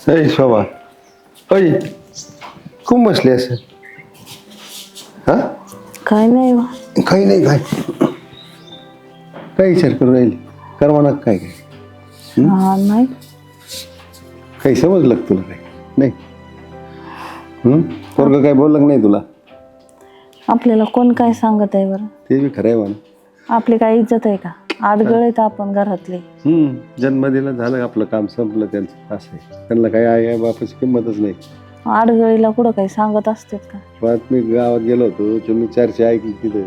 अय शोभा, अय खूप बसली असं. हा काय नाही बा. काही नाही काय काय विचार करून राहिली करमाना काय काय हा नाही काही समजलं का तुला काय नाही? पोरगं काय बोललं का नाही तुला? आपल्याला कोण काय सांगत आहे बरं? ते बी खरं आहे म्हणा. आपली काय इज्जत आहे का? आडगळ आहेत आपण घरातले. जन्म दिला झालं आपलं काम संपलं त्यांचं. असं आहे त्यांना काही आई बापाची किंमतच नाही. आडगळीला कुठं काही सांगत असतात का? बातमी गावात गेलो होतो तुम्ही चर्चा ऐकली तिथं.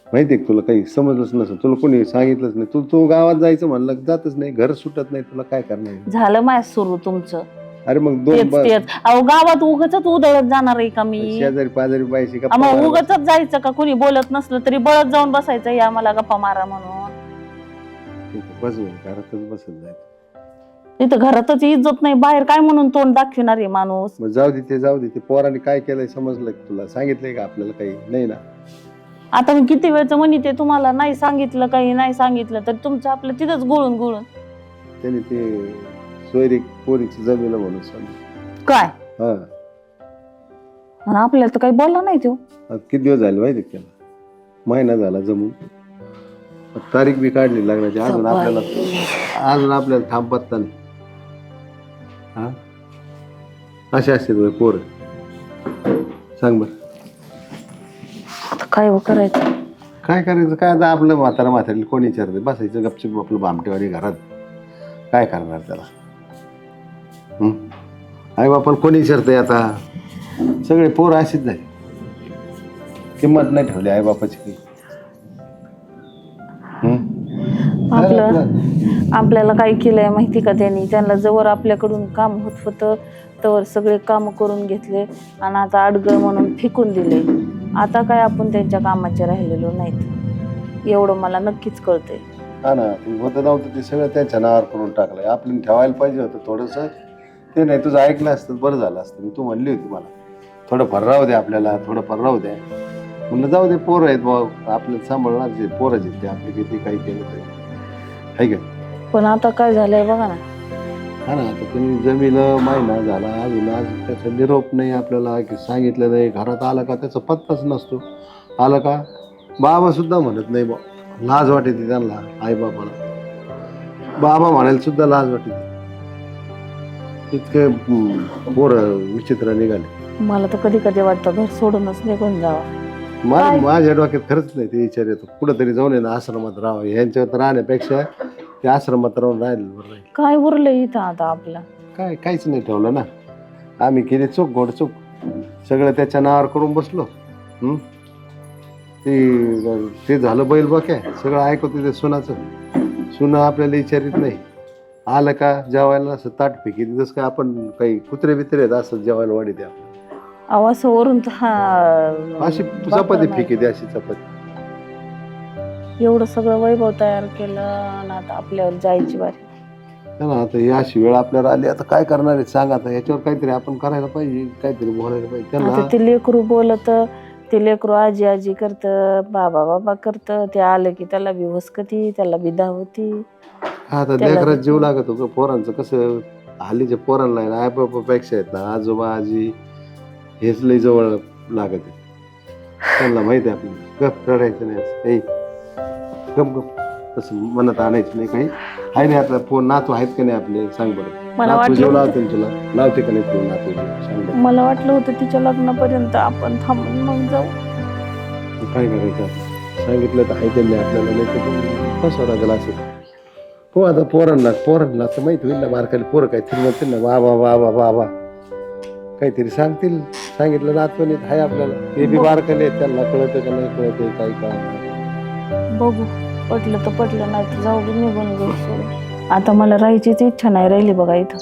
माहितीये का तुला काही समजलंच नसतं, तुला कोणी सांगितलंच नाही. तू गावात जायचं म्हणलं जातच नाही, घर सुटत नाही, तुला काय करणार? झालं माय सुरू तुमचं. अरे मग तेच तेच. अहो गावात उगाच उधळत जाणार आहे का मी? शेजारी पाजारी पाहिजे का? मग उगाच जायचं का? कोणी बोलत नसलं तरी बळत जाऊन बसायचं या मला गप्पा मारा म्हणून. बस घरातच बसत जायचं. इथं घरातच इज्जत नाही, बाहेर काय म्हणून तोंड दाखवणार आहे माणूस? मग जाऊ दे ते पोराने काय केलंय समजलं का तुला? सांगितलंय का आपल्याला काही? नाही ना. आता मी किती वेळचं म्हणते तुम्हाला, नाही सांगितलं काही नाही सांगितलं तर तुमचं आपलं तिथंच गुळून त्याने ते सोयरी पोरीची जमीन म्हणून सांगितलं. काय? हा आणि आपल्याला तर काही बोलला नाही तो. किती दिवस झाले माहिती का त्याला? महिना झाला जमून. तारीख बी काढली लग्नाची, अजून आपल्याला थांब पत्ता नाही. हा असे असते पोर, सांग बर. आता काय करायचं? काय करायचं काय? आता आपलं म्हातारी कोणी विचारते? बसायचं गपचूप आपलं भामटेवाडी घरात. काय करणार त्याला? आई बापाला कोणी विचारतंय आता? सगळे पोर अशीच झाली, किंमत नाही ठेवली आई बापाची काही. आपल्याला काय केलंय माहिती का त्यांनी? त्यांना जवळ आपल्याकडून काम होत होतं तर सगळे काम करून घेतले आणि आता अडगळ म्हणून फेकून दिले. आता काय आपण त्यांच्या कामाचे राहिलेलो नाहीत, एवढं मला नक्कीच कळतंय. हा ना, होतं नव्हतं ते सगळं त्यांच्या नावावर करून टाकलंय. आपल्याला ठेवायला पाहिजे होतं थोडस. ते नाही तुझं ऐकलं असतं बरं झालं असतं. मी तू म्हणली होती मला थोडंफार राहू द्या, आपल्याला थोडंफार राहू द्या. म्हणलं जाऊ दे, पोरं आहेत भाऊ आपल्याला सांभाळणार, जे पोरं आहेत ते आपले किती काही केलं तरी आहे का? पण आता काय झालंय बघा ना. हा ना, आता तुम्ही जमीला महिना झाला अजून आज त्याचा निरोप नाही, आपल्याला सांगितलं नाही. घरात आलं का त्याचा पत्ताच नसतो. आलं का बाबा सुद्धा म्हणत नाही. बा लाज वाटते त्यांना, आई बाबाला बाबा म्हणायला सुद्धा लाज वाटते. इतके पोरं विचित्र निघाले. मला तर कधी कधी वाटतं घर सोडूनच निघून जावा. माझ्या डोक्यात खरंच नाही ते विचार येतो. कुठंतरी जाऊन आहे ना आश्रमात राहावं, यांच्यात राहण्यापेक्षा ते आश्रमात राहून राहिलं बरं. काय उरलंय इथं आता आपलं? काहीच नाही ठेवलं ना. आम्ही केली चूक, गोड चूक. सगळं त्याच्या नावावर करून बसलो. ते झालं बैल बघ्या, सगळं ऐकतो ते सुनाचं. सुना आपल्याला विचारित नाही. आलं का जेवायला असं ताट फेकी जसं काय आपण काही कुत्रे बित्रे आहेत असं जेवायला वाढी द्या. आवाज वरून अशी चपाती फेकी द्या, अशी चपाती. एवढं सगळं वैभव तयार केलं आणि आता आपल्यावर जायची बारी. आता ही अशी वेळ आपल्याला आली, आता काय करणार आहे सांग? आता याच्यावर काहीतरी आपण करायला पाहिजे, काहीतरी बोलायला पाहिजे त्यांना. ते लेकरू बोलत, ते लेकरू आजी आजी करत, बाबा बाबा करत. ते आलं की त्याला बी वसकती, त्याला बी धावती. आता लेकरात जीव लागत होतं. पोरांचं कसं हल्लीच्या पोरांना आहे ना, आई बापापेक्षा आहेत ना आजोबा आजी हेच लई जवळ लागत आहे. त्यांना माहिती आहे आपल्याला. गप रडायचं नाही, गप तसं मनात आणायचं नाही काही. आहे नाही आपला फोन नातू आहेत का नाही आपले? सांग बरं. नातू जेव लावते तुला? लावते का नाही तू नातू? सांग बरं. मला वाटलं होतं तिच्या लग्नापर्यंत आपण थांबून मग जाऊ. काय करायचं? सांगितलं तर आहे त्यांनी आपल्याला, नाही तर फसवा लागेल असं. हो आता पोरांना तर माहिती होईल ना, बारकाली पोरं काहीतरी म्हणतील ना, बाबा बाबा बाबा काहीतरी सांगतील. सांगितलं नातवणीत आहे आपल्याला. ते बी बारकाले आहेत, त्यांना कळतं का नाही कळतं काही काय. बघू, पटलं तर पटलं, नाही तर जाऊ दे निघून घेऊ. आता मला राहायचीच इच्छा नाही राहिली बघा इथं.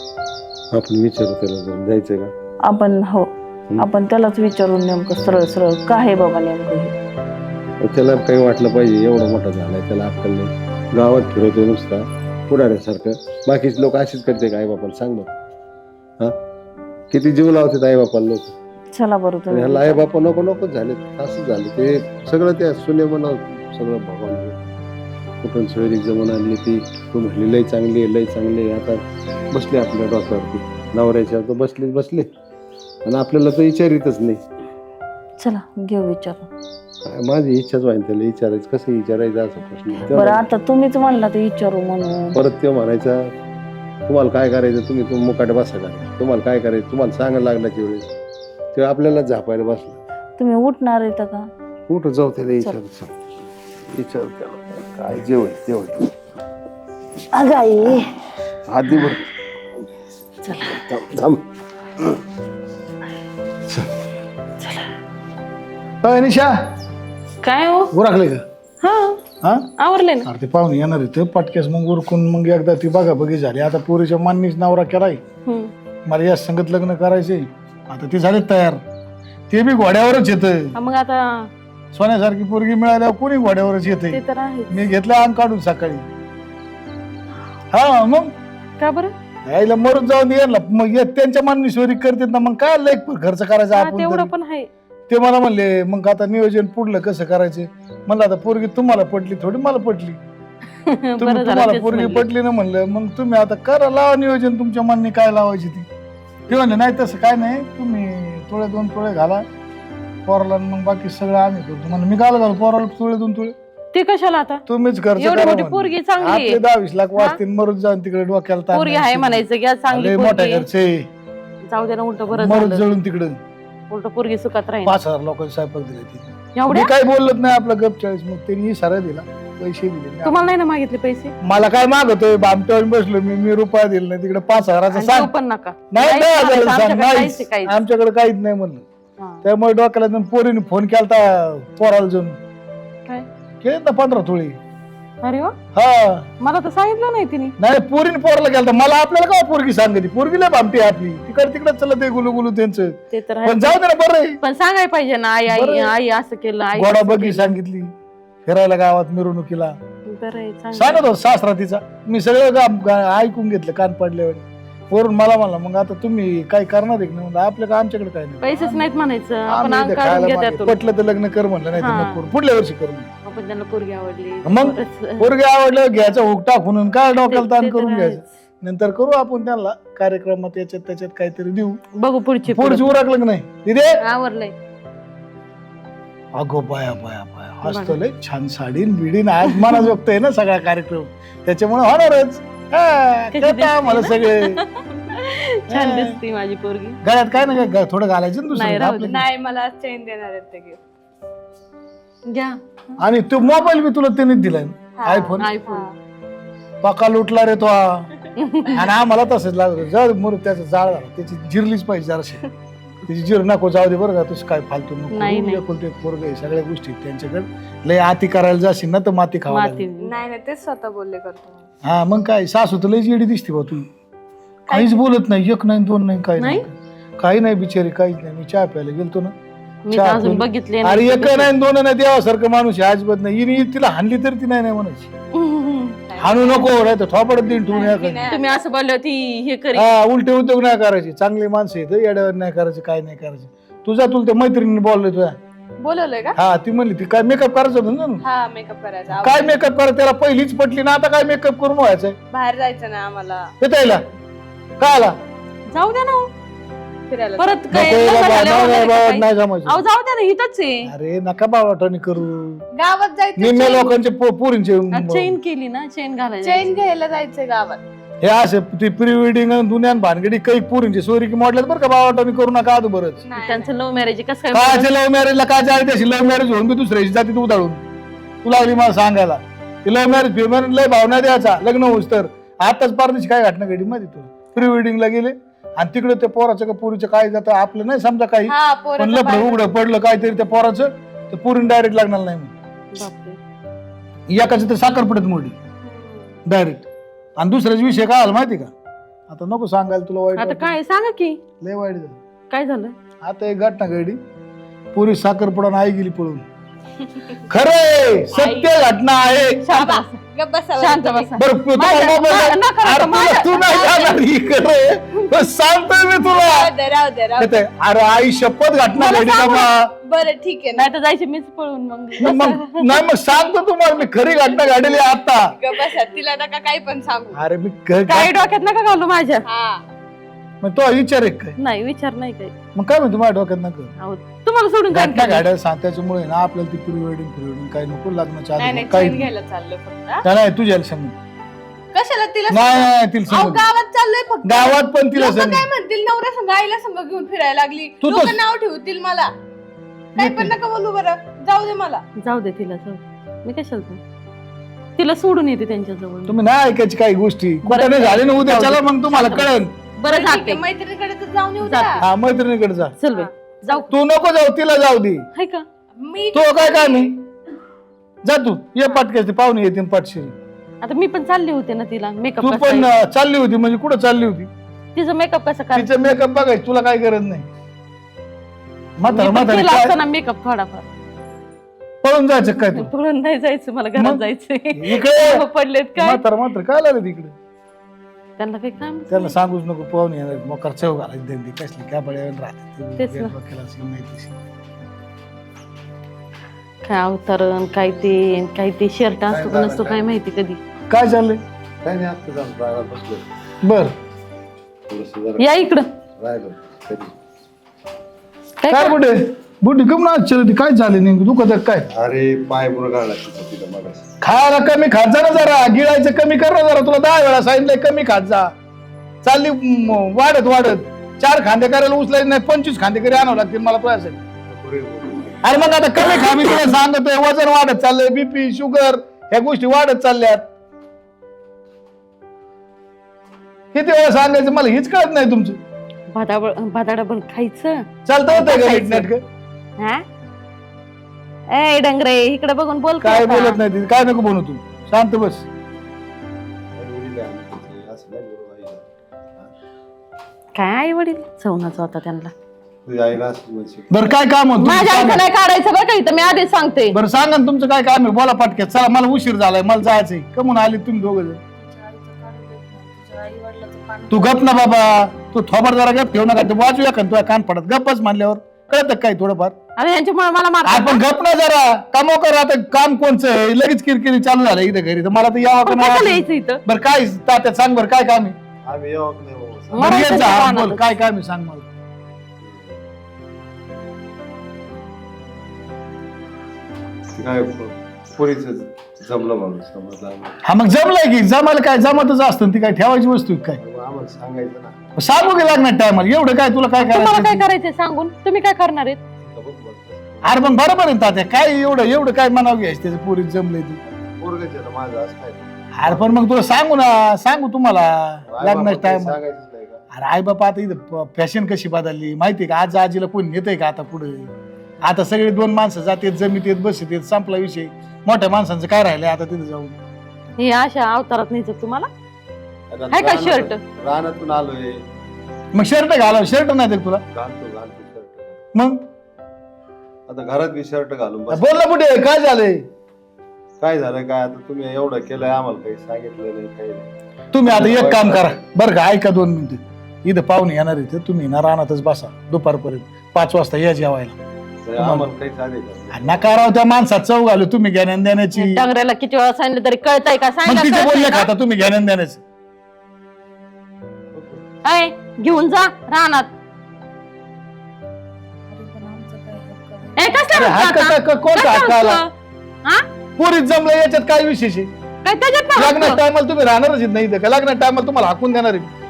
आपण विचारू त्याला जाऊन जायचं का? आपण त्यालाच विचारून नेमकं सरळ सरळ काय आहे बाबा नेमकं हे. त्याला काही वाटलं पाहिजे, एवढा मोठा झालाय त्याला अक्कल नाही. गावात फिरवतो नुसता पुढाऱ्यासारखं. बाकीचे लोक अशीच करते का आई बापाला? सांग बरं. हा किती जीव लावतात आई बापाला लोक. चला बरं तुम्ही. आई बापा नकोच झाले, असंच झालं ते सगळं. त्या सुने म्हणा सगळं भगवान कुठून सोयरीक जमून आणली ती, तू म्हणली लय चांगली आहे, लय चांगली आहे. आता बसले आपल्या डोक्यावरती, नवऱ्याच्यावर तर बसले आणि आपल्याला तर विचारितच नाही. चला घेऊ विचारून. काय माझी इच्छाच व्हायला त्याला विचारायचं, कसं विचारायचं असा प्रश्न. बरं आता तुम्हीच म्हणला ते विचारू म्हणून. परत ते म्हणायचा तुम्हाला काय करायचं, तुम्ही मुकाट बसा का, तुम्हाला काय करायचं, तुम्हाला सांगायला लागण्याची वेळेस ते आपल्याला झापायला बसला. तुम्ही उठणार आहेत का? कुठं जाऊ त्याला विचार त्याला काय जेवण अगं आई आधी बर चला निशा काय हो उरकले का? हा हा आवरले ना. अरे ते पाहुणे येणार इथं पटक्यास मग उरकून मग एकदा ती बघाबघी झाली. आता पोरीच्या मान्नीच नवरा केलाय, मला या संगत लग्न करायचंय. आता ते झाले तयार, ते बी घोड्यावरच येत. मग आता सोन्यासारखी पोरगी मिळाल्यावर कोणी घोड्यावरच येते. ते तर आहे. मी घेतलं अंग काढून सकाळी. हा मग का बरं? यायला मरून जाऊन येणार मग त्यांच्या मान्नी सोयरी करतात ना, मग काय लेख खर्च करायचा आपण तेवढं तरी. पण आहे. ते मला म्हणले मग आता नियोजन पुढलं कसं करायचं. म्हणलं आता पोरगी तुम्हाला पटली, थोडी मला पटली. तुम्हाला पोरगी पटली ना, म्हणलं मग तुम्ही आता करा, लावा नियोजन तुमच्या मनाने काय लावायची ती. ते म्हणले नाही तसं काय नाही, तुम्ही तोळे 2 तोळे घाला पोराला, मग बाकी सगळं आम्ही करतो. म्हणलं मी घालू पोराला तोळे 2 तोळे. ते कशाला आता? तुम्हीच खर्च एवढी करा मोठी म्हणले. पोरगी चांगली आहे. आपले 10-20 लाख वाचतील, मरून जाऊन तिकडे डोक्याला ताण पोरगी नाही. आहे म्हणायचं घ्या चांगली लय मोठ्या पोरगी आहे. घरचे जाऊ दे ना, उलट बरं मरून झालं. जळून तिकडे उलट पोरगी सुखात राहील. 5,000 लोकांनी स्वयंपाक दिले तिथे. मी एवढ्या काय बोलत नाही, आपलं गप 40. मग त्यांनी इशारा दिला, पैसे दिले. तुम्हाला नाही ना मागितले पैसे? मला काय मागतोय, बामट्यावर बसलो मी रुपया दिला नाही. तिकडे 5,000चा आणि सांग, देऊ पण नका. नाही काहीच 10,000 नाही, सांग, आमच्याकडे नाहीच. काहीच आहे, काहीच. आमच्याकडे काहीच नाही म्हणलं. हा. त्यामुळे डोक्याला जाऊन पोरीने फोन केलता पोराला जाऊन काय? केलं ना 15 तोळी. अरे वा, हा मला तर सांगितलं नाही तिने. नाही पोरीने पोराला केलता. मला आपल्याला काय पोरगी सांगते, पोरगी लय बामटी आहे आपली, तिकडे तिकडे चला ते गुलू गुलू त्यांचं. ते तर आहे. पण जाऊ दे ना, बरं आहे. पण सांगाय पाहिजे ना, आई आई बरं. आई असं केलं, आई गोडा असं बगी केलं. सांगितली, फिरायला गावात मिरवणुकीला बरं आहे, चांगलं आहे. सांगत होता सासरा तिचा. मी सगळं ऐकून घेतलं कान पडल्यावर. वरून मला म्हणला मग आता तुम्ही काय करणार आहे की नाही. म्हणलं आपल्या का आमच्याकडे काय नाही, पैसेच नाहीत म्हणायचं. आपण आम्ही अंग इथे काढून खायला घ्या मागे. त्यातून. पटलं तर लग्न कर म्हणलं, नाही तर हा. नको करू. पुढल्या वर्षी करू म्हणलं. आपण त्यांना पोरगी आवडली. मग परत- पोरगी आवडलं घ्यायचं हुक टाकून काय डोक्याला ताण ते तर करून आहेच. घ्यायचं. नंतर करू आपण त्यांना कार्यक्रमात याच्यात त्याच्यात काहीतरी देऊ. बघू पुढची पुढची उरकलं की नाही तिथे. आवरलंय. अगो बाया बाया बाया हसतो लय छान साडीन बिडीन आज मला जोगत आहे ना सगळा कार्यक्रम, त्याच्यामुळे होणारच. कशी दिसते मला ना? सगळे छान हा. दिसते माझी पोरगी. गळ्यात काय ना काय थोडं घालायचं ना नाही, दुसरं राहू दे. आपलं. नाही मला चेन देणार आहेत ते गिफ्ट. घ्या आणि तो मोबाईल बी तुला त्यांनीच दिलाय आयफोन. आयफोन. पका लुटला रे तो हा. आणि आम्हाला तसंच लागत जर मुर त्याचा जाळ झाला त्याची जिरलीच पाहिजे जराशी. त्याची जिर नको जाऊ दे बरं का, तुझं काय फालतू नको. नाही, नाही. एकुलते एक पोरगं आहे, सगळ्या गोष्टी आहेत त्यांच्याकडे. लय आती करायला जाशील ना तर माती खावा माती. लागेल. नाही नाही तेच स्वतः बोलले करतो. हा मग काय सासू तर लय जेडी दिसते बा तू. काहीच बोलत नाही, 1 नाही 2 नाही काही नाही, काही नाही बिचारी, काहीच नाही. मी चहा प्यायला गेलतो ना, मी चहा तर अजून पिऊन- बघितले अरे 1 नाही 2 नाही देवासारखं माणूस आहे अजिबात नाही. हिने तिला हाणली तर ती नाही नाही म्हणायची. हाणू नको नाही तर थोपडत देईन ठेवून या काही. तुम्ही असं बोलले होती हे करी. हा उलटे उद्योग नाही करायचे, चांगली माणसं येतं येड्यावर नाही करायचं, काय नाही करायचं. तुझा तुला त्या मैत्रिणीने बोललोय तुझ्या. बोलवलंय का? हा ती म्हणली ती काय मेकअप करायचं होतं ना. हा मेकअप करायचा. काय मेकअप करायचं त्याला पहिलीच पटली ना, आता काय मेकअप करून व्हायचंय बाहेर जायचं ना आम्हाला येतायला काय आला जाऊ द्या ना. फिरायला. परत काय नको लग्न बाबा, झाल्यावर नाही वगैरे बाबा, काही? नाही जमायचं. अहो जाऊ द्या ना, इथंच आहे. अरे नका बाबाटाने करू. गावात निम्म्या जायचं. लोकांचे पोरींचे चेन केली ना, चेन घालायची. चेन घ्यायला जायचंय गावात. हे असे ती प्री वेडिंग दुनियान भानगडी काही पोरींची सोयरी की मोडल्यात बरं का बाबाटाने करू नका आधू बरंच. नाही, त्यांचं लव्ह मॅरेज कसं काय? काय लव्ह मॅरेजला काय जायचं त्याशी लव्ह मॅरेज होऊन मी दुसऱ्याची जाती तू उदाळून तू लागली मला सांगायला. लव्ह मॅरेज फी मॅरेज लय भावना द्यायचा लग्न होऊस तर. आताच परदेशी काय घटना घडली माहिती तुला. प्री वेडिंगला गेले आणि तिकडे त्या पोराचं का पोरीचं काय जातं आपलं नाही समजा काही, हा पण पोराचं लफडं बाहेर- उघडं पडलं काहीतरी त्या पोराचं तर पोरीन डायरेक्ट लागणार नाही म्हणून. बापरे. एकाचं तर साखरपडत मोडी डायरेक्ट. आणि दुसऱ्याच विषय काय आला माहिती का, आता नको सांगायला तुला वाईट आता वाटेल. काय सांगा की लय वाईट झालं. काय झालं? आता एक घटना घडली, पोरी साखरपुडा आई गेली पळून. खरंय सत्य घटना आहे. शांत बसा. गप्प बसा शांत बरं बसा. बरं तू माझ्या- तुम्हाला मोबाईल- नका- नका- अरे माझ्या- तू नाही जाणार ही खरंय. पण सांगतोय मी तुला राहू दे राहू दे. अरे आई शपथ घटना मला घडली सांग बाबा. बरं ठीक आहे ना. नाही तर जायची मीच पळून मग मग नाही मग सांगतो तुम्हाला मी खरी घटना घडली आता. गप्प बसा. तिला नका काही पण सांगू. अरे मी काही डोक्यात नका घालू माझ्या. हा मग तो विचार आहे काय नाही विचार नाही काही. मग काय म्हणतो माझ्या डोक्यात नको अहो, तुम्हाला सोडून जाईन घटना का मी? घडायला सांग त्याच्यामुळे ना आपल्याला ती प्री वेडिंग काही नको लग्नाच्या नाही आधी नाही काही चैन घ्यायला चाललोय फक्त हा? नाही तुझ्या सांग कशाला तिला नाही नाही, तिला अहो, सांग गावात चाललोय फक्त. गावात पण तिला लोकं सांग काय म्हणतील नवरा संघ आईला संघ घेऊन फिरायला लागली. तू लोक तर- नाव ठेवतील मला. काही पण नका बोलू बरं. जाऊ दे मला. जाऊ दे तिला जाऊ दे. मी कशाला जाऊ? तिला सोडून येते त्यांच्या जवळ. तुम्ही नाही ऐकायची काही गोष्टी बरं, कुठे झाले ना उद्या जाऊ दे. चला मग तुम्हाला कळेल. बरं ठीक आहे, जाते. मैत्रिणीकडे तर जाऊन येऊ द्या. जाते. हा मैत्रिणीकडे जा चल बाई जाऊ. तू नको जाऊ तिला जाऊ दे हाय का? मी तो काय काय नाही जा तू ये पाटक्याची पाहुणे येते पाठशिरी. आता मी पण चालली होते ना तिला मेकअप तू पण चालली होती म्हणजे कुठं चालली होती तिचं मेकअप कसं करायचं? तिचं मेकअप बघायचं तुला काय गरज नाही. म्हातारा म्हातारी केला काय असताना मेकअप थोडाफार. पळून जायचं काय तू पळून नाही जायचं मला घरात मग? जायचंय. इकडे पडलेत काय म्हातारा मात्र काय लागलं तिकडे त्यांना काही काम त्याला सांगूच नको पाहुणे येणार मोकार चव घालायची त्यांनी कसली काय बळ्या राहते तेच ना. डोक्याला असली माहिती. काय अवतरण काय ते शर्ट असतो का नसतो काय माहिती कधी. काय चाललंय काही नाही आता जाऊन राहायला बसलो बर थोडंसं जरा या इकडं. राहिलो कधी. काय काय करा? कुठे बुड्डी कम ना चलती काय झाले नेमकं दुखत आहे काय अरे पाय मुरगाळला तिथं तिथं मगाशी. खायला कमी खात जा ना जरा गिळायचं कमी कर ना जरा तुला 10 वेळा सांगितलंय कमी खात जा. चालली वाढत वाढत 4 खांदे करायला उचलायचे नाही 25 खांदे करी आणावं लागतील मला तुझ्यासाठी. अरे मग आता कमी खा मी तुला सांगतोय वजन वाढत चाललंय बीपी शुगर ह्या गोष्टी वाढत चालल्यात. किती वेळा सांगायचं मला हीच कळत नाही तुमचं. भादाडा खायचं. चालतं होतं का खायचं. नेटकं हा ए डंगरे इकडे बघून बोल की काय आता. बोलत नाही ती. काय नको बनू तू शांत बस. असं नाही बरोबर आहे. काय आई वडील सवनाचा होता त्यांना. तुझ्या आईला असं म्हणजे बरं काय काम होतं माझ्या आईचं नाही काढायचं बरं का इथं मी आधीच सांगते. बरं सांगा ना तुमचं काय काम आहे बोला पाटक्यात. चला मला उशीर झालाय मला जायचंय. कमून आली तुम्ही दोघं जण. तू गप ना बाबा तू थोबर जरा गप ठेवू नका ते वाजूया का तुझ्या कान पडत गप्पच म्हणल्यावर कळत काय थोडंफार. अरे यांच्यामुळे मला आपण मारतात. गप ना जरा कामो कर आता काम कोणचं आहे लगेच किरकिरी चालू झालं इथं घरी तर मला तर यावं का पण कशाला नाही. यायचं इथं? बरं काय तात्या सांग बरं काय काम आहे. आम्ही येऊ की नाही बाबा? बरं मरायचं येत जा, हा, रानातच. बोल काय काम आहे सांग मला. काय पुरीच जमलं म्हणून समजलं आम्हाला. हा मग जमलंय की जमायला काय जमतच असतं ती काय ठेवायची वस्तू आहे काय. मग आम्हाला सांगायचं ना. सांगू की लागणार टायमाला एवढं काय तुला काय तुम्हाला काय करायचं. करायचंय सांगून तुम्ही काय करणार आहेत? बघ बघ. अरे पण बरोबर आहे तात्या काय एवढं काय म्हणावं घ्यायचं त्याचं पोरीत जमलंय ती. पोरगंच आहे ना माझं असं काय. अरे पण मग तुला सांगू तुम्हाला आई लग्नाच्या बापाला टाइम. सांगायचंच नाही का? अरे आई बापा आता इथं फॅशन कशी बदलली माहितीये का. आज आजीला कोण नेतंय का आता पुढे. आता सगळे 2 माणसं जातेत जमीत येत बसत येत संपला विषय. मोठ्या माणसांचं काय राहिलंय आता तिथे जाऊन. हे अशा अवतारात नाही तुम्हाला आता हाय का रानातून- शर्ट? रानातून आलोय. मग शर्ट घालावं शर्ट नाही देत तुला घालतो शर्ट. मग आता घरात बी शर्ट घालून बस. बोल ना कुठे काय झालंय. काय झालं काय आता तुम्ही एवढं केलंय आम्हाला काही सांगितलं नाही काही नाही. तुम्ही आता एक काम करा बरं का ऐका 2 मिनिटं. इथं पाहुणे येणार इथं तुम्ही ना रानातच बसा दुपारपर्यंत 5 वाजता या जेवायला. म्हणजे आम्हाला काही चालेल का? नका राव त्या माणसात चव घालू तुम्ही घेण्यान देण्याची. डंगऱ्याला किती वेळा सांगितलं तरी कळतंय का? मग सांगा तिचे कळतंय बोलले का? खाता तुम्ही घेण्यान देण्याचं. हाय, घेऊन जा रानात. ए, कसला अरे हक्क हक्क आता? का- कोणता कसला हक्क आला? हक्क? हा? पोरीत जमलं याच्यात काय विशेष आहे. काय त्याच्यात पण लग्नाच्या हक्क? टायमाला तुम्ही राहणारच आहेत नाही इथं का. लग्नाच्या टायमाला तुम्हाला हाकून देणार आहे.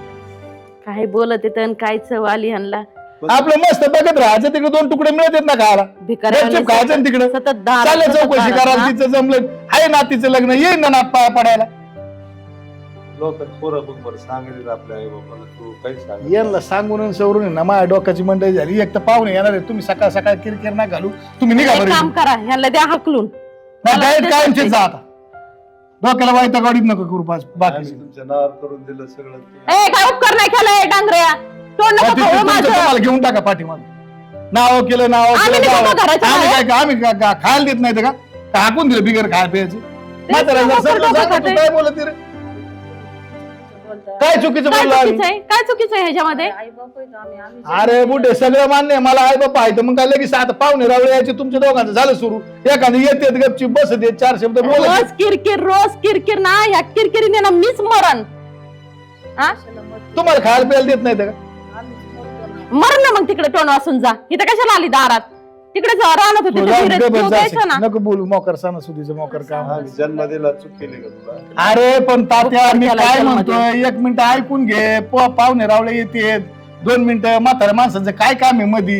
काय बोलत येत काय चव आली ह्यांना. आपलं मस्त बघत राहायचं तिकडे 2 तुकडे मिळत ना खायला. भिकाऱ्यावानी गपचूप खायचं ना तिकडं. सतत दारात, चालेल सतत चौकशी दारात, करायला हा? तिचं जमलं आहे ना तिचं लग्न येईन ना पाया पडायला. लोक पोरं बघ बरं सांगितलं आपल्या आई बाबाला तू काही सांग. यांना सांगून सवरून ना माझ्या डोक्याची मंडळी झाली. एक तर पाहुणे येणार आहे तुम्ही सकाळ सकाळ किरकिर ना घालू. तुम्ही निघा एक बरं काम इथून. करा ह्यांना द्या हाकलून. नाही मला डायरेक्ट ते कायमचेच सांगते. जा आता. डोक्याला वाईट गाडीत नको करू पाच बाकी. आम्ही तुमच्या नावावर करून दिलं सगळं. ए काय उपकार नाही केलाय डांगऱ्या. तोंड नको खवळू माझं. तुम्हाला घेऊन टाका पाठीमाग नाव केलं नाव आम्ही केलं नाही नाव. का घराच्या आम्ही बाहेर? काय आम्ही खायला देत नाही का हाकून दिलं बिगर खायला प्यायचं म्हाताऱ्याला नोकर सगळं डोकं सांगा, तू खाते. काय बोलत रे काय चुकीचं काय बोललो आम्ही चुकीचं आहे काय चुकीचं आहे ह्याच्यामध्ये आई बाप आहेत आम्ही अरे बुढे सगळं मान्य आहे. मला आई बापा आहे तर मग काय लगेच आता पाहुणे रावळे यायचे तुमच्या दोघांचं झालं सुरू एखादी येते गपची बस देत 4 शब्द बोलत रोज किरकिर ना ह्या किरकिरीने ना मीच मरण हा? तुम्हाला खायला प्यायला देत नाही का मरण ना मग तिकडे टोन वासून जा इथं कशाला आली दारात तिकडे राहणार होते तू तिथे जाऊन फिरत गप्प ठेवू जाशील. द्यायचं ना नको बोलू मोकर सणासुदीचं मोकर काम आम्ही जन्म दिला चूक केली का तुला अरे पण तात्या मी त्याला काय जन्म म्हणतोय 1 मिनिट ऐकून घे पाहुणे रावळे येते 2 मिनिटं म्हाताऱ्या माणसाचं काय काम आहे मधी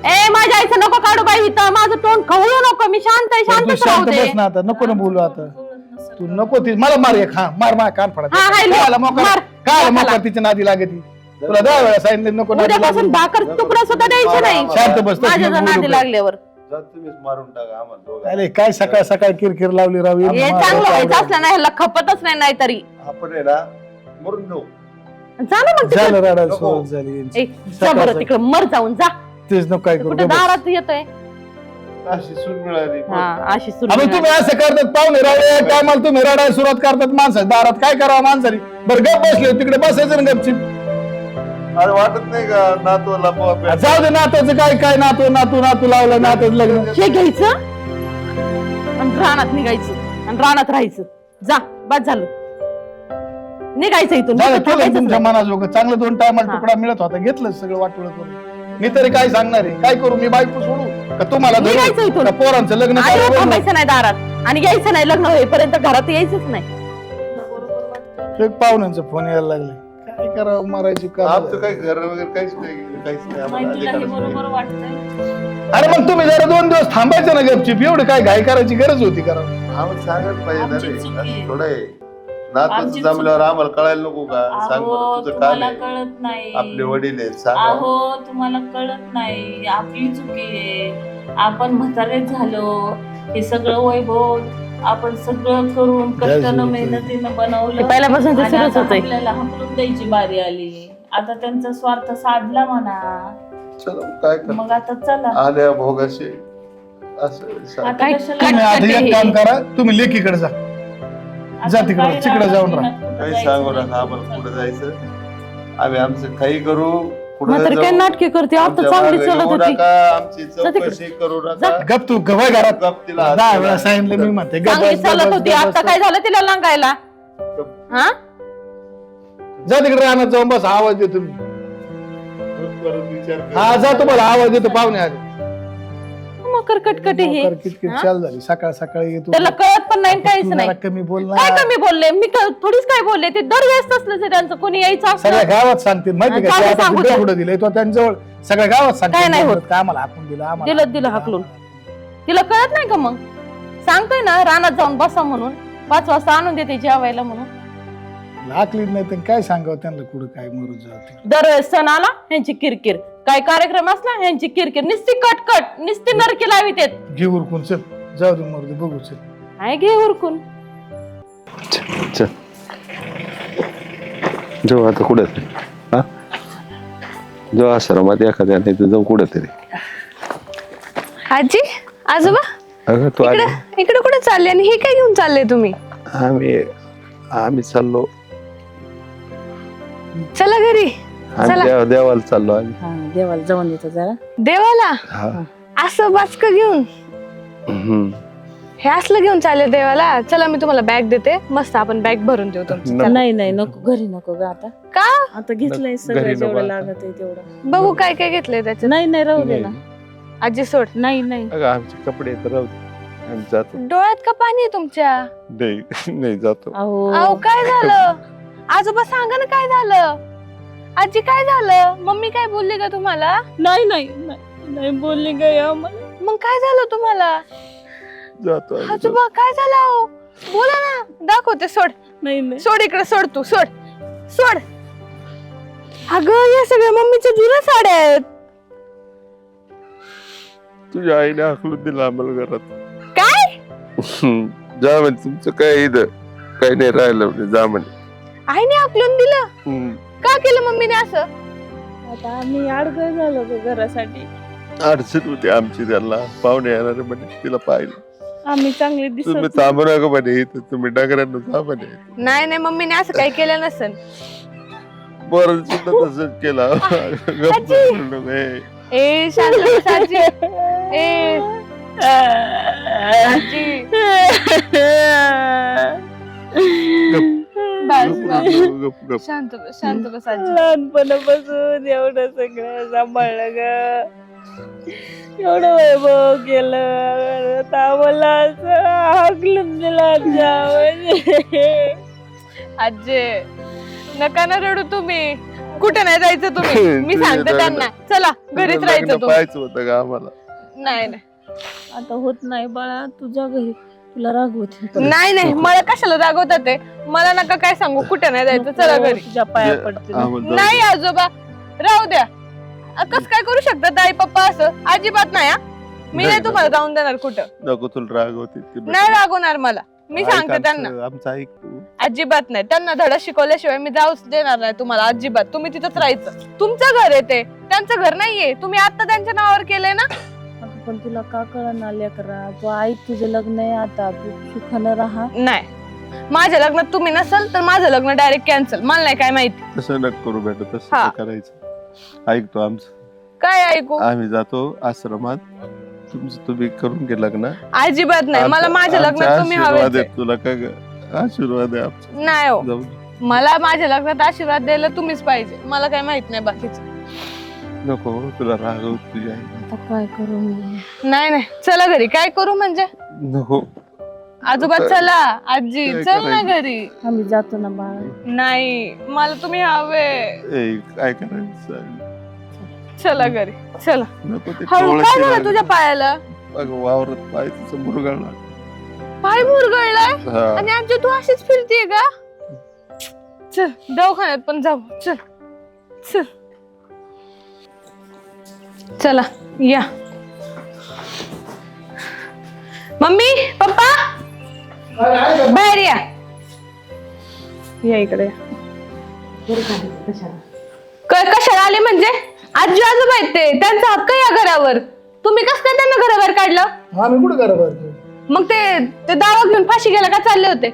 ए माझ्या आईचं नको काढू बाई इथं माझं तोंड खवळू नको मी शांत आहे तू शांतच शांत राहू दे बस ना आता नको ना बोलू आता तू नको ती मला मार एक मार कान फडा हा, हाय, काय मोकर मार. काय मार मोकर तिच्या नादी लागती तुला 10 वेळा सांगितलं नको नादी उद्यापासून लागू. भाकर तुकडा सुद्धा द्यायचं नाही शांत बस, तसं माझ्या नको जर बोलू नादी बाई. लागल्यावर जा तुम्हीच मारून टाका आम्हाला दोघांना. अरे काय सकाळ सकाळ किरकिर लावली राव हे चांगलं व्हायचं असलं नाही ह्याला खपतच नाही नाहीतरी आपण आहे ना मरून जाऊ जा ना मग झालं रडायला नको. सुरुवात झाली यांची. ए, जा बरं तिकडे मर जाऊन जा तेच नको काय करू कुठे गं बस. दारात येतोय अशी सून मिळाली हा अशी सुरू अबे तुम्ही असं करतात पाहुणे रावळे टायमाला तुम्ही रडायला सुरुवात करतात माणसाच्या दारात काय करावं माणसाने बरं गप बसले तिकडे बसायचं ना गपची अरे वाटत नाही का नातूला पोहा जाऊ दे नाताचं काय काय नातू लावलं नातच लग्न हे घ्यायचं आणि रानात निघायचं आणि रानात राहायचं जा बस झालं निघायचं इथून झालं, इथं केलं थांबायचंच तुमच्या नाही. मनाजोगं चांगलं 2 टायमाला हा. तुकडा मिळत होता घेतलं सगळं वाटोळं करून मी तरी काय सांगणार आहे काय करू मी बायको सोडू का तुम्हाला धरू? निघायचं इथून. का पोरांचं लग्न अजिबात करावं? थांबायचं नाही दारात आणि यायचं नाही लग्न होईपर्यंत घरात यायचंच नाही ते पाहुण्यांचा फोन यायला लागले काय करावं मारायची का आमचं काही घर वगैरे काहीच नाही आम्हाला तुला हे अधिकारच नाही. बरोबर वाटतंय अरे मग तुम्ही जरा 2 दिवस थांबायचं ना गपचीप एवढं काय घाई करायची गरज होती करा आम्हाला सांगायला पाहिजे ना आमची रे चुकी आहे. असं थोडं आहे नातूचं आमची जमल्यावर आम्हाला कळायला नको का सांग अहो बरं तुझं काम तुम्हाला आहे कळत नाही आपले वडील आहेत सांग अहो तुम्हाला कळत नाही आपली चुकी आहे आपण म्हातारे झालो हे सगळं वैभव आपण सगळं करून कष्टानं मेहनतीनं बनवलं ते पहिल्यापासून ते आणि सुरूच आता होतंय. आपल्याला हकलून द्यायची बारी आली आता त्यांचा स्वार्थ साधला म्हणा चला काय कर मग आता चला आल्या भोगाशी असं सांग. आता काय- कशाला तुम्ही आता कटे एक हे. काम करा तुम्ही लेकीकडे जा आता जा तिकडं, काय तिकडं जाऊन राहणार, राहा. कुठं काही जायचं सांगू नाही, नका आम्हाला पुढे जायचं आम्ही आमचं काही करू पुढे म्हातारी काय नाटके करते आता चांगली चलत होती आमची जा तिकडं. चौकशी करू नका गप तू गवाय घरात गप तिला हात 10 वेळा लावा. सांगितलं मी म्हणते गप चांगली बस, गप चालत बस, होती गप आता बस. काय झालं तिला लांगायला हा जा तिकडे राहण्यात जाऊन बस आवाज देतो मी परत विचार कर. हा जा तुम्हाला आवाज देतो पाहुणे आले मकर कटकटी हे मोकर किटकिट हा? चाल झाली सकाळ सकाळी येतो त्याला कळत पण नाही काहीच तू नाही जरा कमी बोल ना काय कमी बोलले मी थोडीच काय बोलले ते दरवेळेस असलं त्यांचं कोणी यायचं सगळ्या असलं गावात सांगतील माहिती का चालेल, ते आता सांगू द्या. पुढे दिलंय तो त्यांच्याजवळ सगळ्या गावात काय नाही होत. सांगतील का आम्हाला हाकून दिलं आम्हाला दिलं हाकलून तिला कळत नाही का मग सांगतोय ना रानात जाऊन बसा म्हणून 5 वाजता आणून देते जेवायला म्हणून हाकलीच नाही तर काय सांगावं त्यांना कुठं काय मरू जाते दरवेळेस सण आला ह्यांची किरकिर काय कार्यक्रम असला ह्यांची किरकिर निस्ती कटकट निस्ती नरकी लावित येत घे उरकून चल जाऊ दे मरू दे बघू चल काय घे उरकून चल जाऊ आता कुठे हा जाऊ आश्रमात एखाद्या नाही तर जाऊ कुठे तरी आजी आजोबा अगं तू आली इकडे कुठे चालले आणि हे काय घेऊन चालले तुम्ही आम्ही चाललो चला घरी चला. देवाला चाललो आम्ही हा, देवाला जाऊन येतो जरा देवाला हा असं बाचक घेऊन हम्म. हे असलं घेऊन चालले देवाला चला मी तुम्हाला बॅग देते मस्त आपण बॅग भरून देऊ तुमची नको. नाही नाही नको घरी नको ग आता का आता घेतलंय घरी सगळं नको जेवढं आता. लागत आहे तेवढं बघू काय काय घेतलंय त्याच्यात नाही नाही राहू दे ना नाही. आजी सोड नाही नाही अगं आमचे कपडे तर राहू दे. आम्ही जातो डोळ्यात का पाणी आहे तुमच्या नाही जातो अहो अहो काय झालं आजोबा सांगा ना काय झालं आजी काय झालं मम्मी काय बोलली का तुम्हाला नाही नाही नाही बोलली काय आम्हाला मग काय झालं तुम्हाला जातो आम्ही. आजोबा काय झालं अहो? बोला ना दाखवते सोड नाही नाही सोड इकडे सोड तू सोड सोड अगं या सगळ्या मम्मीच्या जुन्या साड्या आहेत तुझ्या आईने हाकलून दिलं आम्हाला घरात काय जा म्हणे तुमचं काय इथं काही नाही राहिलं म्हणे जा म्हणे आईने हाकलून दिलं हम्म. का केलं मम्मीने असं आता आम्ही अडगळ झालो होतो घरासाठी. अडचण होती आमची, त्यांना पाहुणे येणारे म्हणे, तिला पाहिलं. आम्ही चांगले तुम्ही दिसत थांबू नका म्हणे इथं, तुम्ही डगरांना जा म्हणे. नाही नाही मम्मीने असं काही केलं नसेल. पोरांनी सुद्धा तसंच केलं. गप्प करू नको, ए शांत बस आजी. ए आजी बस बस. गप्प गप्प. शांत बस आजी. लहानपणापासून एवढं सगळं सांभाळलं ग, एवढं वैभव केलं, आता मला असं हाकलून दिलं आजी नका ना रडू तुम्ही. कुठे नाही जायचं तुम्ही, मी सांगते त्यांना. चला घरीच राहायचं तुम्ही. पाहायचं होतं का आम्हाला? नाही नाही आता होत नाही बाळा, तुझ्या घरी तुला रागवते. नाही नाही मला कशाला रागवतात ते, मला नका काय सांगू. कुठे नाही जायचं, चला घरी. तुझ्या पाया पडते. आम्हाला जाऊ नाही आजोबा राहू द्या. कस काय करू शकतात आई पप्पा असं? अजिबात नाही हा. मी नाही तुम्हाला जाऊन देणार कुठं. नको, तुला राग होती ती. नाही रागवणार मला, मी सांगते त्यांना. आमचं ऐक तू. अजिबात नाही, त्यांना धडा शिकवल्याशिवाय मी जाऊच देणार नाही तुम्हाला अजिबात. तुम्ही तिथंच राहायचं. तुमचं घर आहे ते, त्यांचं घर नाहीये. तुम्ही आता त्यांच्या नावावर केलंय ना. पण तुला का कळणार लेकरा, तू आई, तुझं लग्न आहे आता, तू सुखानं राहा. नाही माझ्या लग्नात तुम्ही नसल तर माझं लग्न डायरेक्ट कॅन्सल. मला नाही काय माहिती. तसं नको करू बेटा, हा. तसं नाही करायचं. ऐकतो आमचं, काय ऐकू? आम्ही जातो आश्रमात, तुमचं तुम्ही करून घे लग्न. अजिबात नाही, मला माझ्या लग्नात तुम्ही आशीर्वाद हवे. आहे तुला, का ग? आशीर्वाद आहे आमचा. नाही हो, जाऊ. मला माझ्या लग्नात आशीर्वाद द्यायला तुम्हीच पाहिजे. मला काय माहित नाही बाकीचं. नको, तुला राग होत तुझी आई. आता काय करू मी? नाही नाही चला घरी. काय करू म्हणजे? नको. आजोबा चला, आजी काय चल ना करायचं? घरी. आम्ही जातो ना बाळा. नाही मला तुम्ही हवे. ए, काय करायचं? चला घरी चला. नको ते हळू काय टोळाची झालं राग. तुझ्या पायाला? अगं, वावरात पाय तिचं मुरगाळला. पाय मुरगळलाय हा. आणि आजी तू अशीच फिरतीये का? चल दवाखान्यात पण जाऊ. चल चल चला या. मम्मी पप्पा बाहेर या. या इकडे. कशाला आले म्हणजे? आजी आजोबा आहेत ते, त्यांचा हक्क आहे या घरावर. तुम्ही कसं काय त्यांना घराबाहेर काढलं? आम्ही कुठं करा बरं? मग ते दावा घेऊन फाशी घ्यायला का चालले होते?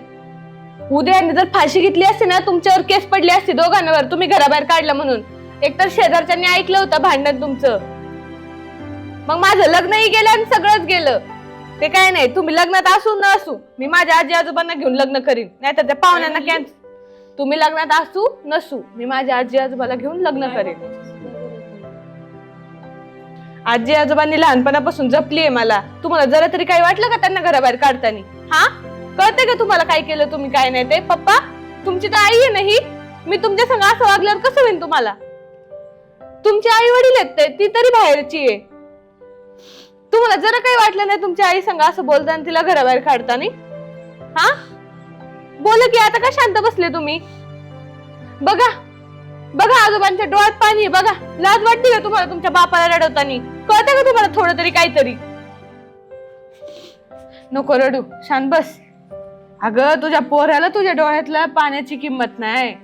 उद्या जर फाशी घेतली असती ना, तुमच्यावर केस पडली असती दोघांवर. तुम्ही घराबाहेर काढलं म्हणून. एकतर शेजारच्यांनी ऐकलं होतं भांडण तुमचं. मग माझं लग्नही गेलं आणि सगळंच गेलं. ते काय नाही, तुम्ही लग्नात असू न असू मी माझ्या आजी आजोबांना घेऊन लग्न करीन. नाहीतर त्या पाहुण्यांना कॅन्सल. तुम्ही लग्नात असू नसू मी माझ्या आजी आजोबाला घेऊन लग्न करेन. आजी आजोबांनी लहानपणापासून जपलीये मला. तुम्हाला जरा तरी काही वाटलं का त्यांना घराबाहेर काढताना? हा, कळतंय का तुम्हाला काय केलं तुम्ही काय नाही ते? पप्पा तुमची तर आई आहे ना ही. मी तुमच्या संग असं वागल्यावर कसं होईल तुम्हाला? तुमची आई वडील आहेत ते, ती तरी बाहेरची आहे. तुम्हाला जरा काही वाटलं नाही तुमच्या आई संग असं बोलताना, तिला घराबाहेर काढताना? हा बोल की, आता का शांत बसले तुम्ही? बघा बघा आजोबांच्या डोळ्यात पाणी आहे. बघा लाज वाटते का तुम्हाला तुमच्या बापाला रडवताना? कळतं का तुम्हाला थोडं तरी काहीतरी? नको रडू, शांत बस. अगं तुझ्या पोऱ्याला तुझ्या डोळ्यातल्या पाण्याची किंमत नाही,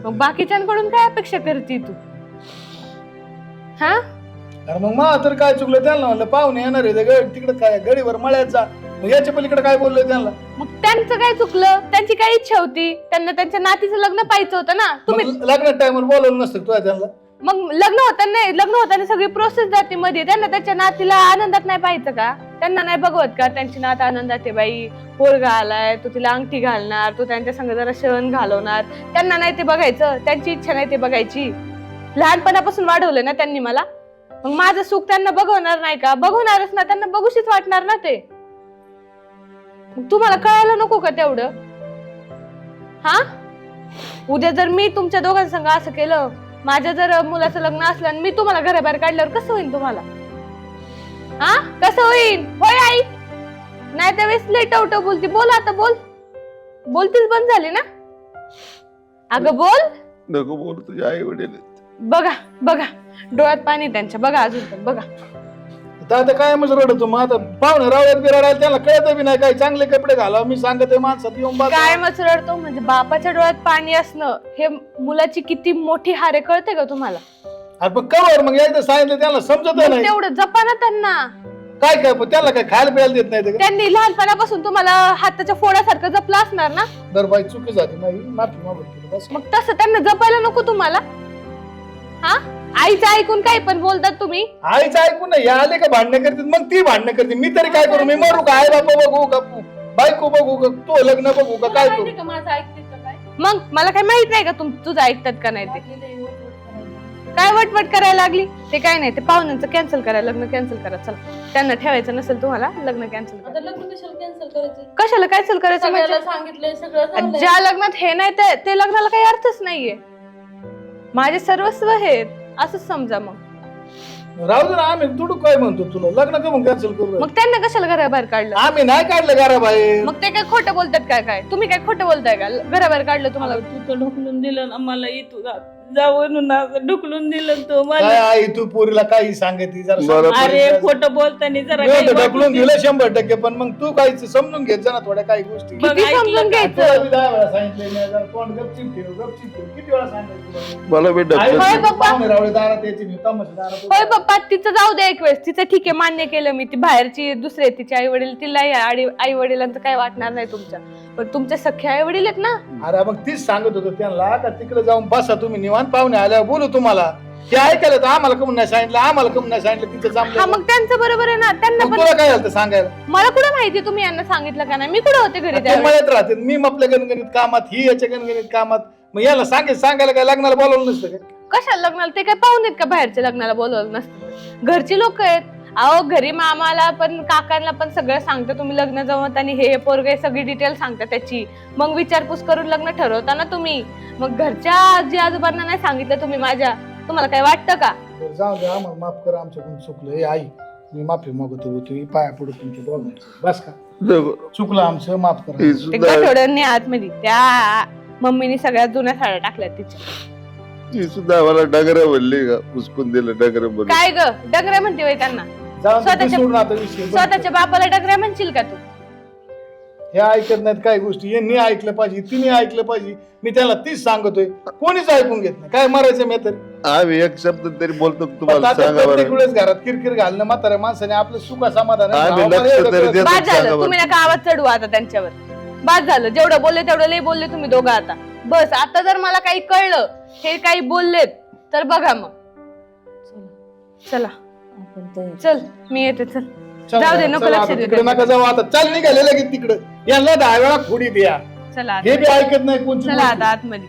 मग बाकीच्यांकडून काय अपेक्षा करते तू? हा अरे मग मा तर काय चुकलं? त्यांना म्हणलं पाहुणे येणार आहे तिकडे, काय गडीवर मळ्यात जा. मग याच्या पलीकडे काय बोललोय त्यांना? मग त्यांचं काय चुकलं? त्यांची काय इच्छा होती? त्यांना त्यांच्या नातीचं लग्न पाहायचं होतं ना. तुम्ही लग्न टाइमवर बोलवलं नसतं तुला त्यांना? मग लग्न होताना सगळी प्रोसेस जाते मध्ये. त्यांना त्याच्या नातीला आनंदात नाही पाहायचं का? त्यांना नाही बघवत का त्यांची नात आनंदात आहे? बाई पोरगा आलाय, तो तिला अंगठी घालणार, तो त्यांच्या संग जरा शरण घालवणार. त्यांना नाही ते बघायचं? त्यांची इच्छा नाही ते बघायची? लहानपणापासून वाढवलं ना त्यांनी मला. मग माझं सुख त्यांना बघवणार नाही का? बघवणारच ना, त्यांना बघूशीच वाटणार ना ते. तुम्हाला कळायला नको का तेवढं? हा उद्या जर मी तुमच्या दोघांसंग असं केलं, माझ्या जर मुलाचं लग्न असलं आणि मी तुम्हाला घराबाहेर काढल्यावर कसं होईल तुम्हाला? हा कसं होईल? होय आई? नाही त्यावेळेस लई टवटव बोलती. बोल आता, बोल. बोलतीच बंद झाली ना? अगं बोल. नको बोल, तुझे आई वडील. बघा बघा डोळ्यात पाणी त्यांच्या. बघा अजून पण बघा. आता काय म्हणजे रडतो? मग आता पाहुणे रावळ्यात बिराडायला त्यांना कळत बी नाही काय. चांगले कपडे घाला मी सांगते माणसात येऊन बघा. काय मचरडतो म्हणजे? बापाच्या डोळ्यात पाणी असणं हे मुलाची किती मोठी हार आहे, कळते का तुम्हाला? अरे पण कवर मग एकदा सांगितलं त्यांना समजत मग नाही तेवढं जपा ना त्यांना. काय काय पण त्यांना काय खायला प्यायला देत नाही का? त्यांनी लहानपणापासून तुम्हाला हाताच्या फोडासारखं जपलं असणार ना, दर बाई चुकी झाली नाही माफी मागतो बस. मग तसं त्यांना जपायला नको तुम्हाला. हा, आईचं ऐकून काही पण बोलतात तुम्ही. आईचं ऐकून नाही आले का भांडणं करते मग ती भांडणं करते. मी तरी काय करू? मी मरू का? आई बापा बघू का? बायको बघू का? तो लग्न बघू का? काय करू? मग मला काय माहित नाही का तुझं ऐकतात का नाही ते? काय वटवट करायला लागली? ते काय नाही, ते पाहुण्यांचं कॅन्सल करा, लग्न कॅन्सल करा. चला, त्यांना ठेवायचं नसेल तुम्हाला, लग्न कॅन्सल करा. कशाला कॅन्सल करायचं म्हणजे? सांगितलंय सगळं. ज्या लग्नात हे नाही ते लग्नाला काही अर्थच नाहीये. माझे सर्वस्व आहेत असं समजा. मग राहू दे ना, आम्ही तुडू काय म्हणतो तुला लग्न का मग कॅन्सल करू? मग त्यांना कशाला घराबाहेर काढलं? आम्ही नाही काढलं घराबाहेर. मग ते काय खोटं बोलतात काय? तुम्ही काय खोटं बोलताय का? घराबाहेर काढलं तुम्हाला? तू तर ढकलून दिलं ना मला, इथं जाऊन ढकलून दिलं तो मला. काय आई तू पोरीला काही सांगते जरा बरोबर. अरे खोटं बोलताना जरा मी काही तर ढकलून वाटलं दिलं 100%, पण मग तू काही समजून घेत जा ना थोड्या काही गोष्टी. बघ, किती ऐकलं समजून का? तुला घ्यायचं? मी 10 वेळा सांगितलंय मी, जरा तोंड गपचीप ठेव. किती वेळा सांगितलं तुला? मला बी आई ढकलत होय नाही. पप्पा. पाहुणे रावळे दारात यायचे नाही, तमाशा दारात होय पप्पा, तिचं जाऊ दे एक वेळेस. तिचं ठीक आहे, मान्य केलं मी. ती बाहेरची दुसरे तिचे आई वडील, तिला आई वडिलांचं काय वाटणार नाही तुमच्या, पण तुमच्या सख्या आई वडील आहेत ना. अरे मग तीच सांगत होतो त्यांना का तिकडे जाऊन बसा तुम्ही निवांत, पाहुणे आल्यावर बोलू तुम्हाला. ते ऐकायला तर आम्हाला कमून नाही सांगितलं, आम्हाला कमून नाही सांगितलं. तिथं हा, जमलं मग त्यांचं बरोबर आहे ना. त्यांना मग पण तुला काय झालं सांगायला? मला कुठं माहिती तुम्ही यांना सांगितलं का नाही? मी कुठं होते घरी ते त्यावेळेस? मळ्यात राहते, मी आपल्या गणगणित कामात, ही याच्या गणगणित कामात. मग याला सांगायला काय लग्नाला बोलावलं नसतं का? कशाला लग्नाला? ते काय पाहुणेत का बाहेरच्या लग्नाला बोलवलं नसतं? घरची लोक आहेत. अहो, घरी मामाला पण काकांना पण सगळं सांगता तुम्ही लग्न जमत, आणि हे पोरगे सगळी डिटेल सांगता त्याची. मग विचारपूस करून लग्न ठरवता ना तुम्ही. मग घरच्या आजी आजोबांना नाही सांगितलं तुम्ही माझ्या? तुम्हाला काय वाटतं का? बरं, जाऊ दे, आम्हाला माफ कर, आमच्याकडून चुकलं. हे आई मी माफी मागतो तुम्ही पाया पडू तुमच्या दोघांचं. बस का? चुकलं आमचं, माफ करा. ही ते सुद्धा गठोड्यांनी आतमध्ये त्या मम्मीने सगळ्यात जुन्या साड्या टाकल्या तिच्या. ही सुद्धा मला डगऱ्या बोलली का? पुसकून दिलं डगऱ्या बोलली. काय ग डगऱ्या म्हणते होय त्यांना? जाऊ दे, ते स्वतःच्या- सोडून आता विषय बंद कर. स्वतःच्या बापाला डगऱ्या म्हणशील का तू? हे ऐकत नाहीत काही गोष्टी. यांनी ऐकलं पाहिजे, तिने ऐकलं पाहिजे. मी त्याला तीच सांगतोय, कोणीच ऐकून घेत नाही. काय मारायचं मी तर? आम्ही एक शब्द तरी बोलतो पण तुम्हाला आता सांगा प्रत्येक बरं. वेळेस घरात किरकिर घालणं म्हाताऱ्या माणसाने आपलं सुख समाधान आहे. आम्ही आम्हाला लक्ष एवढं तरी कळत देतो. बाद सांगा झालं, बरं. तुम्ही नका आवाज चढवू आता त्यांच्यावर. बाद झालं, जेवढं बोलले तेवढं लई बोलले तुम्ही दोघं आता. बस, आता जर मला काही कळलं, हे काही बोललेत, तर बघा मग. चला आपण ते चल, मी येते. चल चल, जाऊ दे, चल, नको आता लक्ष तिकडे देऊ. नका जाऊ आता. चाल निघाले लगेच तिकडं. यांना 10 वेळा खोडी द्या. चला हे बी ऐकत नाही कोणची चला गोष्ट. आता आतमध्ये.